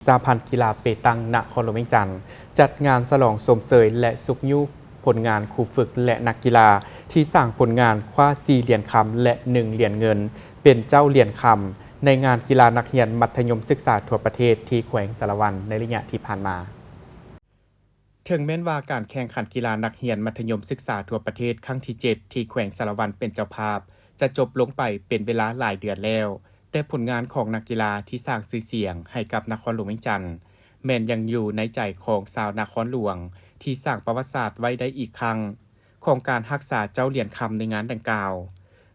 สหพันธ์กีฬาเปตังนครหลวงเวียงจันทร์จัดงานฉลองสมเสยและสุขยุผลงานครูฝึกและนักกีฬาที่สร้างผลงานคว้า4เหรียญคำและ1เหรียญเงินเป็นเจ้าเหรียญคำในงานกีฬานักเรียนมัธยมศึกษาทั่วประเทศที่แขวงสารวันในระยะที่ผ่านมาถึงแม้ว่าการแข่งขันกีฬานักเรียนมัธยมศึกษาทั่วประเทศครั้งที่7ที่แขวงสารวันเป็นเจ้าภาพจะจบลงไปเป็นเวลาหลายเดือนแล้วแต่ผลงานของนักกีฬาที่สร้างชื่อเสียงให้กับนครหลวงเวียงจันทร์แม้นยังอยู่ในใจของชาวนครหลวงที่สร้างประวัติศาสตร์ไว้ได้อีกครั้งของการรักษาเจ้าเหรียญคำในงานดังกล่าว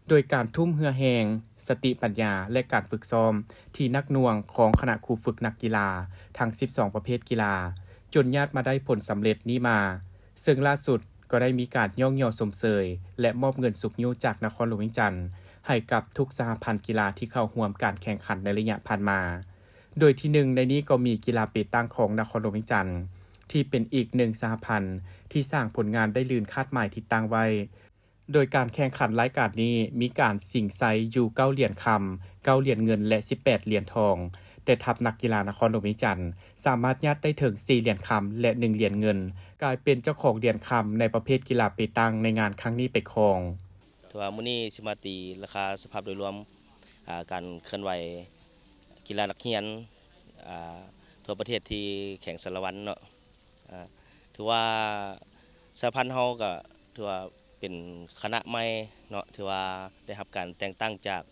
โดยการทุ่มเหือแหงสติปัญญาและการฝึกซ้อมที่หนักหน่วงของคณะครูฝึกนักกีฬาทั้ง12ประเภทกีฬาจนญาติมาได้ผลสำเร็จนี้มาซึ่งล่าสุดก็ได้มีการย่องเยาสมเสยและมอบเงินสุขยุจากนครหลวงเวียงจันทร์ให้กับทุกสหพันธ์กีฬาที่เข้าร่วมการแข่งขันในระยะผ่านมาโดยที่หนึ่งในนี้ก็มีกีฬาเปตงของนครหลวงเวียงจันทร์ที่เป็นอีกหนึ่งสหพันธ์ที่สร้างผลงานได้ลื่นคาดหมายที่ตั้งไว้โดยการแข่งขันรายการนี้มีการสิงไซอยู่9เหรียญคำ9เหรียญเงินและ18เหรียญทองแต่ทัพนักกีฬานครหลวงเวียงจันทร์สามารถยัดได้ถึง4เหรียญคำและ1เหรียญเงินกลายเป็นเจ้าของเหรียญคำในประเภทกีฬาเปตงในงานครั้งนี้ไปครองถือว่ามื้อนี้สิมาตีราคาสภาพโดยรวมการเคลื่อนไหวกีฬานักเรียนทั่วประเทศที่แข่งสารวัตรเนาะถือว่าสหพันธ์เฮาก็ถือว่าเป็นคณะใหม่เนาะถือว่าได้รับการแต่งตั้งจาก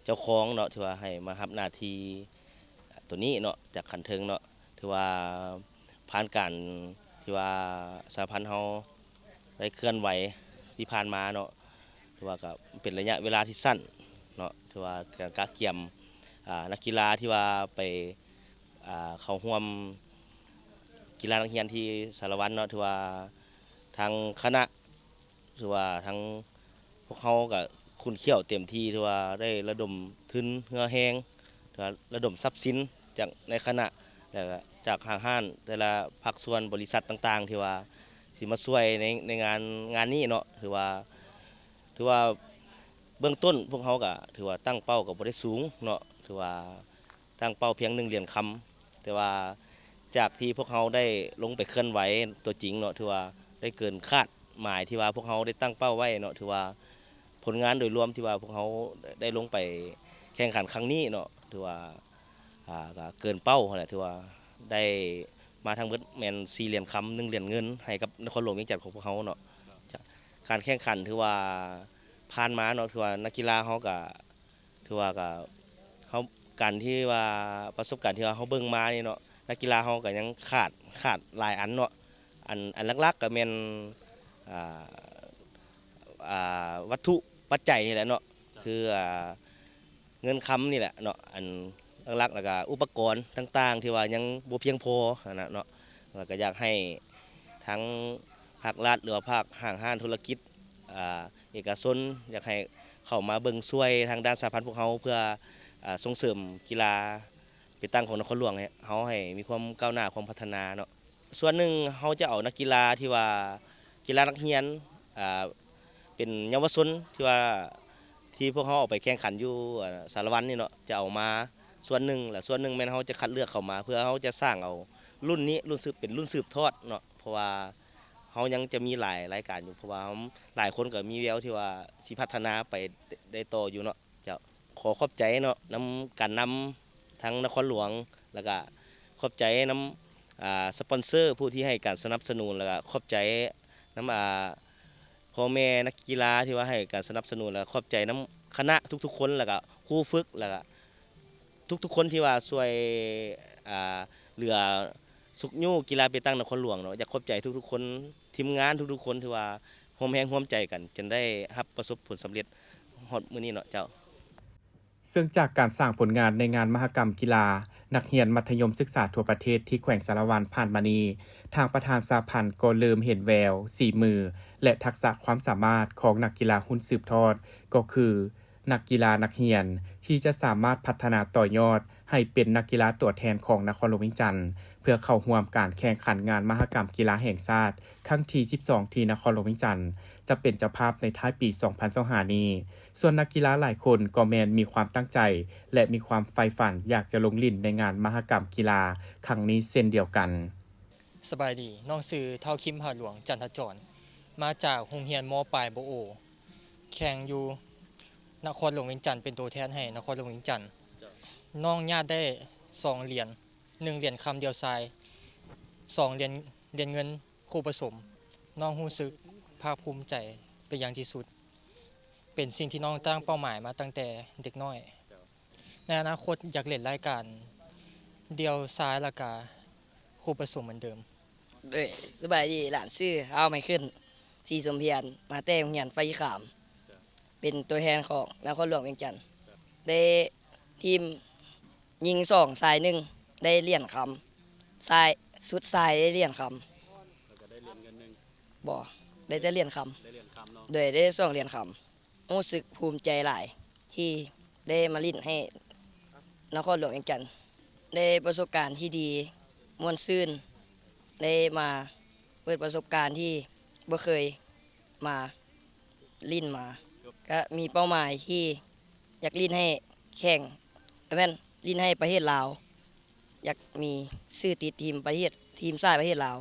เจ้าของเนาะถือว่าให้มารับหน้าที่ตัวนี้เนาะจากขันเทิงเนาะถือว่าผ่านการที่ว่าสหพันธ์เฮาได้เคลื่อนไหวที่ผ่านมาเนาะถือว่าก็เป็นระยะเวลาที่สั้นเนาะถือว่าการกะเกียมนักกีฬาที่ว่าไปเข้าร่วมกีฬานักเรียนที่สารวัตรเนาะถือว่าทางคณะถือว่าทางพวกเขาก็คุ้นเขี้ยวเต็มที่ถือว่าได้ระดมทุนเหือแหงถือว่าระดมทรัพย์สินจากในคณะแล้วก็จากห้างห้านแต่ละภาคส่วนบริษัทต่างๆที่ว่าที่มาช่วยในงานนี้เนาะถือว่าเบื้องต้นพวกเขาก็ถือว่าตั้งเป้ากับบ่ได้สูงเนาะถือว่าตั้งเป้าเพียง1เหรียญคำแต่ว่าจากที่พวกเขาได้ลงไปเคลื่อนไหวตัวจริงเนาะถือว่าได้เกินคาดหมายที่ว่าพวกเขาได้ตั้งเป้าไว้เนาะถือว่าผลงานโดยรวมที่ว่าพวกเขาได้ลงไปแข่งขันครั้งนี้เนาะถือว่าก็เกินเป้าแหละถือว่าได้มาทั้งหมดแม่น4เหรียญคำ1เหรียญเงินให้กับนครหลวงเวียงจันทร์ของพวกเขาเนาะการแข่งขันถือว่าผ่านมาเนาะถือว่านักกีฬาเขาก็ถือว่าก็เขาการที่ว่าประสบการณ์ที่ว่าเขาเบิ่งมานี่เนาะนักกีฬาเขาก็ยังขาดหลายอันเนาะอันหลักๆก็แม่นวัตถุปัจจัยนี่แหละเนาะคือเงินคำนี่แหละเนาะอันหลักๆแล้วก็อุปกรณ์ต่างๆที่ว่ายังบ่เพียงพอนะเนาะแล้วก็อยากให้ทั้งภาครัฐหรือว่าภาคห้างห้านธุรกิจเอกชนอยากให้เข้ามาเบิ่งช่วยทางด้านสหพันธ์พวกเขาเพื่อส่งเสริมกีฬาเปตงของนครหลวงเขาให้มีความก้าวหน้าความพัฒนาเนาะส่วนหนึ่งเขาจะเอานักกีฬาที่ว่ากีฬานักเรียนเป็นเยาวชนที่ว่าที่พวกเขาออกไปแข่งขันอยู่สารวัตรนี่เนาะจะเอามาส่วนหนึ่งและส่วนหนึ่งแม่นเขาจะคัดเลือกเข้ามาเพื่อเขาจะสร้างเอารุ่นนี้รุ่นสืบเป็นรุ่นสืบทอดเนาะเพราะว่าเขายังจะมีหลายรายการอยู่เพราะว่าหลายคนก็มีแววที่ว่าสิพัฒนาไปได้ต่ออยู่เนาะจะขอขอบใจเนาะนำการนำทั้งนครหลวงแล้วก็ขอบใจนำสปอนเซอร์ผู้ที่ให้การสนับสนุนแล้วก็ขอบใจนำพ่อแม่นักกีฬาที่ว่าให้การสนับสนุนแล้วขอบใจนำคณะทุกๆคนแล้วก็ครูฝึกแล้วก็ทุกๆคนที่ว่าช่วยเหลือสุขยูกีฬาเปตงนครหลวงเนาะอยากขอบใจทุกๆคนทีมงานทุกๆคนที่ว่าร่วมแรงร่วมใจกันจนได้รับประสบผลสำเร็จฮอดมื้อนี้เนาะเจ้าซึ่งจากการสร้างผลงานในงานมหกรรมกีฬานักเรียนมัธยมศึกษาทั่วประเทศที่แขวงสารวันผ่านมานี้ทางประธานสหพันธ์ก็เริ่มเห็นแววสีมือและทักษะความสามารถของนักกีฬาหุ้นสืบทอดก็คือ นักกีฬานักเรียนที่จะสามารถพัฒนาต่อยอดให้เป็นนักกีฬาตัวแทนของนครหลวงเวียงจันทน์เพื่อเข้าร่วมการแข่งขันงานมหกรรมกีฬาแห่งชาติครั้งที่ 12 ที่นครหลวงเวียงจันทน์จะเป็นเจ้าภาพในท้ายปี 2025 นี้ส่วนนักกีฬาหลายคนก็แม้นมีความตั้งใจและมีความใฝ่ฝันอยากจะลงลิ้นในงานมหกรรมกีฬาครั้งนี้เช่นเดียวกันสบายดีน้องซื้อเท่าคิมหาหลวงจันทจรมาจากโรงเรียนม.ปลายโบโอแข่งอยู่นครหลวงเวียงจันทน์เป็นตัวแทนให้นครหลวงเวียงจันทน์น้องญาติได้2เหรียญ1เหรียญคำเดียวทราย2เหรียญเงินคู่ผสมน้องรู้สึกภาคภูมิใจเป็นอย่างที่สุดเป็นสิ่งที่น้องตั้งเป้าหมายมาตั้งแต่เด็กน้อยในอนาคตอยากเล่นรายการเดียวทรายและก็คู่ผสมเหมือนเดิม เอ้ยสบายดีหลานชื่อเอาไม่ขึ้นสีสมเพียรมาแต่โรงเรียนไฟขาม เป็นตัวแทนของนครหลวงเวียงจันทน์ได้ทีมยิง2ทราย1ได้เหรียญคำทรายสุดทรายได้เหรียญคำบ่ได้แต่เหรียญคำโดยได้2เหรียญคำรู้สึกภูมิใจหลายที่ได้มาลิ้นให้นครหลวงเวียงจันทน์ได้ประสบการณ์ที่ดีม่วนซื่น ได้มาเปิดประสบการณ์ที่บ่เคยมาลิ้นมา ก็มีเป้าหมายที่อยากลิ้นให้แข่งแม่นลิ้นให้ประเทศลาว อยากมีชื่อติดทีมประเทศทีมชาติประเทศลาว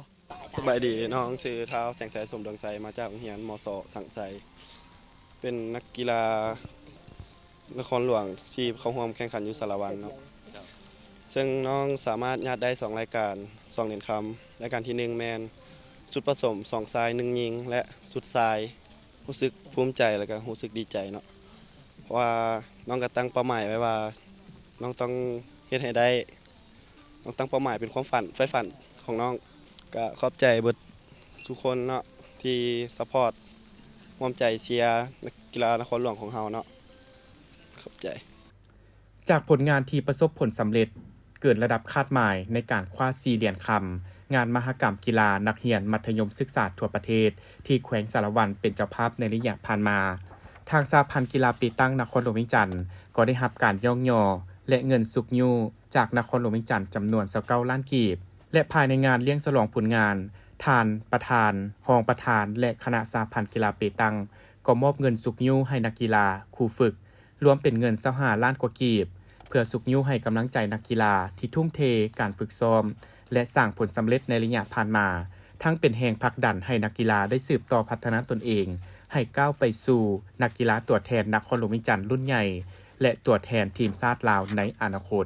สบายดีน้องชื่อเท้าแสงสายสมดวงใสมาจากโรงเรียนมศสังไสเป็นนักกีฬานครหลวงที่เข้าร่วมแข่งขันอยู่สารวัตรเนาะซึ่งน้องสามารถญาติได้2รายการ2เหรียญคำรายการที่1แมนสุดผสม2ทราย1ยิงและสุดทรายรู้สึกภูมิใจแล้วก็รู้สึกดีใจเนาะเพราะว่าน้องก็ตั้งเป้าหมายไว้ว่าน้องต้องเฮ็ดให้ได้น้องตั้งเป้าหมายเป็นความฝันไฟฝันของน้องก็ขอบใจเบิดทุกคนเนาะที่ซัพพอร์ตร่วมใจเชียร์นักกีฬานครหลวงของเฮาเนาะขอบใจ จากผลงานที่ประสบผลสำเร็จเกินระดับคาดหมายในการคว้า4เหรียญคำงานมหกรรมกีฬานักเรียนมัธยมศึกษาทั่วประเทศที่แขวงสารวันเป็นเจ้าภาพในระยะผ่านมาทางสหพันธ์กีฬาปีตั้งนครหลวงเวียงจันทน์ก็ได้รับการย่องยอและเงินสุกยูจากนครหลวงเวียงจันทน์จำนวน29ล้านกีบและภายในงานเลี้ยงฉลองผลงานท่านประธานรองประธานและคณะสหพันธ์กีฬาปีตั้งก็มอบเงินสุกยูให้นักกีฬาครูฝึกรวมเป็นเงิน25ล้านกว่ากีบเพื่อสุกยูให้กำลังใจนักกีฬาที่ทุ่มเทการฝึกซ้อมและสร้างผลสำเร็จในระยะผ่านมาทั้งเป็นแรงผลักดันให้นักกีฬาได้สืบต่อพัฒนาตนเองให้ก้าวไปสู่นักกีฬาตัวแทนนครหลวงเวียงจันทน์รุ่นใหญ่และตัวแทนทีมชาติลาวในอนาคต